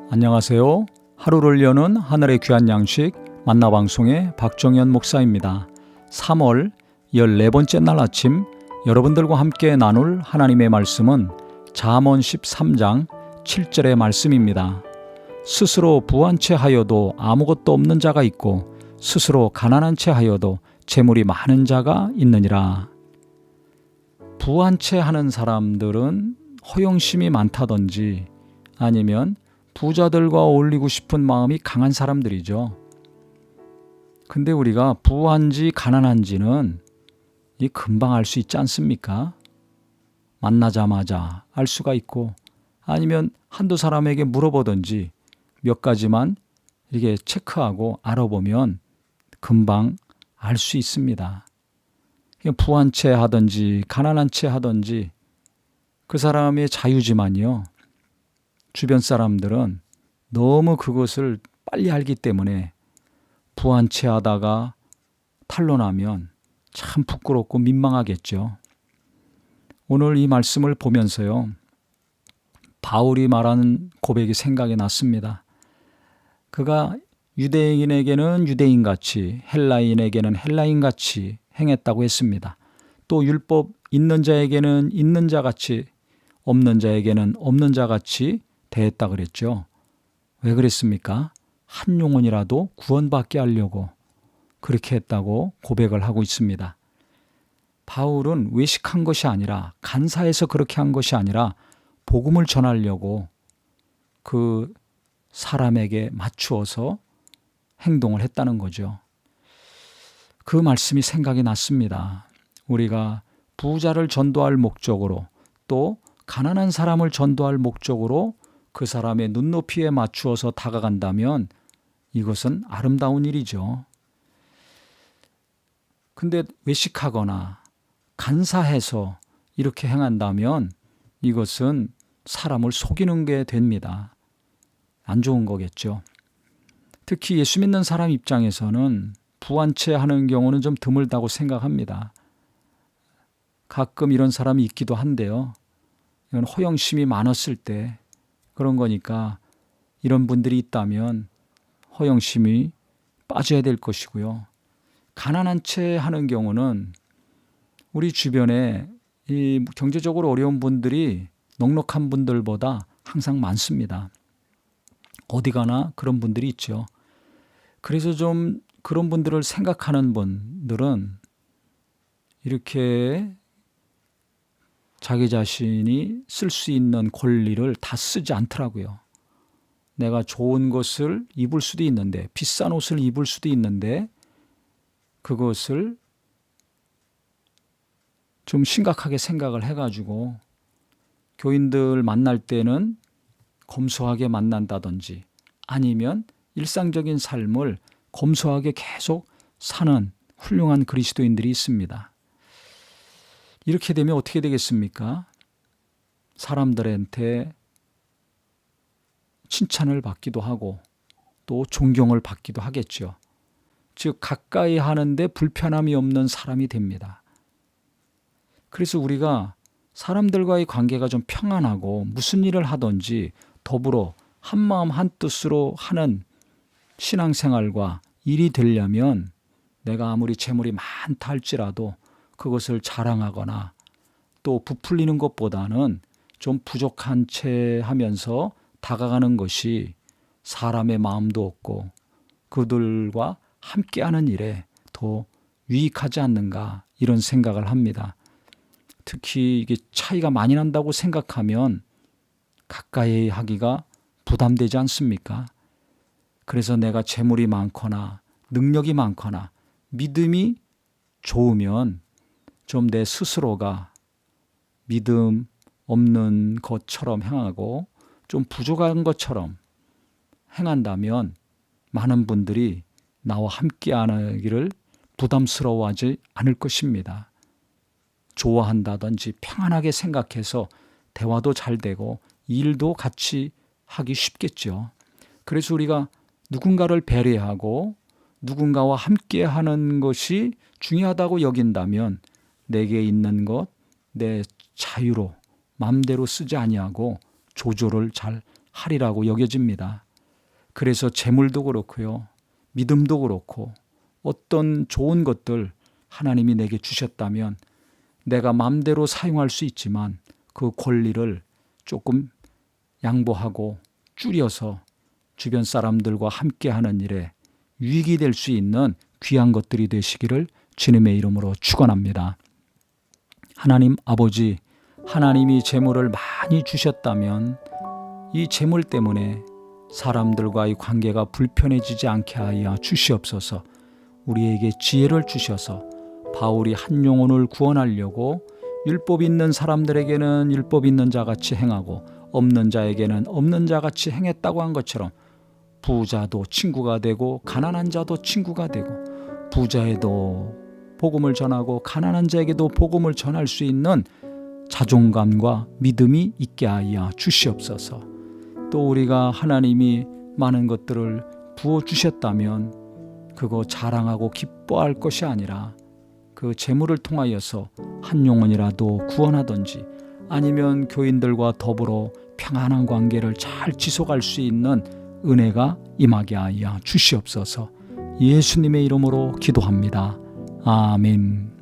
안녕하세요. 하루를 여는 하늘의 귀한 양식 만나방송의 박정현 목사입니다. 3월 14번째 날 아침 여러분들과 함께 나눌 하나님의 말씀은 잠언 13장 7절의 말씀입니다. 스스로 부한 채 하여도 아무것도 없는 자가 있고 스스로 가난한 채 하여도 재물이 많은 자가 있느니라. 부한 채 하는 사람들은 허영심이 많다든지 아니면 부자들과 어울리고 싶은 마음이 강한 사람들이죠. 근데 우리가 부한지 가난한지는 금방 알 수 있지 않습니까? 만나자마자 알 수가 있고 아니면 한두 사람에게 물어보든지 몇 가지만 이렇게 체크하고 알아보면 금방 알 수 있습니다. 부한 채 하든지 가난한 채 하든지 그 사람의 자유지만요. 주변 사람들은 너무 그것을 빨리 알기 때문에 부한 채 하다가 탄로나면 참 부끄럽고 민망하겠죠. 오늘 이 말씀을 보면서요. 바울이 말하는 고백이 생각이 났습니다. 그가 유대인에게는 유대인같이 헬라인에게는 헬라인같이 행했다고 했습니다. 또 율법 있는 자에게는 있는 자같이 없는 자에게는 없는 자같이 대했다 그랬죠. 왜 그랬습니까? 한 영혼이라도 구원받게 하려고 그렇게 했다고 고백을 하고 있습니다. 바울은 외식한 것이 아니라 간사해서 그렇게 한 것이 아니라 복음을 전하려고 그 사람에게 맞추어서 행동을 했다는 거죠. 그 말씀이 생각이 났습니다. 우리가 부자를 전도할 목적으로 또 가난한 사람을 전도할 목적으로 그 사람의 눈높이에 맞추어서 다가간다면 이것은 아름다운 일이죠. 근데 외식하거나 간사해서 이렇게 행한다면 이것은 사람을 속이는 게 됩니다. 안 좋은 거겠죠. 특히 예수 믿는 사람 입장에서는 부한 채 하는 경우는 좀 드물다고 생각합니다. 가끔 이런 사람이 있기도 한데요. 이건 허영심이 많았을 때 그런 거니까 이런 분들이 있다면 허영심이 빠져야 될 것이고요. 가난한 채 하는 경우는 우리 주변에 이 경제적으로 어려운 분들이 넉넉한 분들보다 항상 많습니다. 어디 가나 그런 분들이 있죠. 그래서 좀 그런 분들을 생각하는 분들은 이렇게 자기 자신이 쓸 수 있는 권리를 다 쓰지 않더라고요. 내가 좋은 것을 입을 수도 있는데 비싼 옷을 입을 수도 있는데 그것을 좀 심각하게 생각을 해가지고 교인들 만날 때는 검소하게 만난다든지 아니면 일상적인 삶을 검소하게 계속 사는 훌륭한 그리스도인들이 있습니다. 이렇게 되면 어떻게 되겠습니까? 사람들한테 칭찬을 받기도 하고 또 존경을 받기도 하겠죠. 즉 가까이 하는데 불편함이 없는 사람이 됩니다. 그래서 우리가 사람들과의 관계가 좀 평안하고 무슨 일을 하든지 더불어 한마음 한뜻으로 하는 신앙생활과 일이 되려면 내가 아무리 재물이 많다 할지라도 그것을 자랑하거나 또 부풀리는 것보다는 좀 부족한 채 하면서 다가가는 것이 사람의 마음도 얻고 그들과 함께하는 일에 더 유익하지 않는가 이런 생각을 합니다. 특히 이게 차이가 많이 난다고 생각하면 가까이 하기가 부담되지 않습니까? 그래서 내가 재물이 많거나 능력이 많거나 믿음이 좋으면 좀 내 스스로가 믿음 없는 것처럼 행하고 좀 부족한 것처럼 행한다면 많은 분들이 나와 함께하기를 부담스러워하지 않을 것입니다. 좋아한다든지 평안하게 생각해서 대화도 잘 되고 일도 같이 하기 쉽겠죠. 그래서 우리가 누군가를 배려하고 누군가와 함께하는 것이 중요하다고 여긴다면 내게 있는 것, 내 자유로 마음대로 쓰지 아니하고 조절을 잘 하리라고 여겨집니다. 그래서 재물도 그렇고요. 믿음도 그렇고 어떤 좋은 것들 하나님이 내게 주셨다면 내가 마음대로 사용할 수 있지만 그 권리를 조금 양보하고 줄여서 주변 사람들과 함께하는 일에 유익이 될 수 있는 귀한 것들이 되시기를 주님의 이름으로 축원합니다. 하나님 아버지, 하나님이 재물을 많이 주셨다면 이 재물 때문에 사람들과의 관계가 불편해지지 않게 하여 주시옵소서. 우리에게 지혜를 주셔서 바울이 한 영혼을 구원하려고 율법 있는 사람들에게는 율법 있는 자같이 행하고 없는 자에게는 없는 자같이 행했다고 한 것처럼 부자도 친구가 되고 가난한 자도 친구가 되고 부자에도 복음을 전하고 가난한 자에게도 복음을 전할 수 있는 자존감과 믿음이 있게 하여 주시옵소서. 또 우리가 하나님이 많은 것들을 부어주셨다면 그거 자랑하고 기뻐할 것이 아니라 그 재물을 통하여서 한 영혼이라도 구원하든지 아니면 교인들과 더불어 평안한 관계를 잘 지속할 수 있는 은혜가 임하게 하여 주시옵소서. 예수님의 이름으로 기도합니다. 아멘.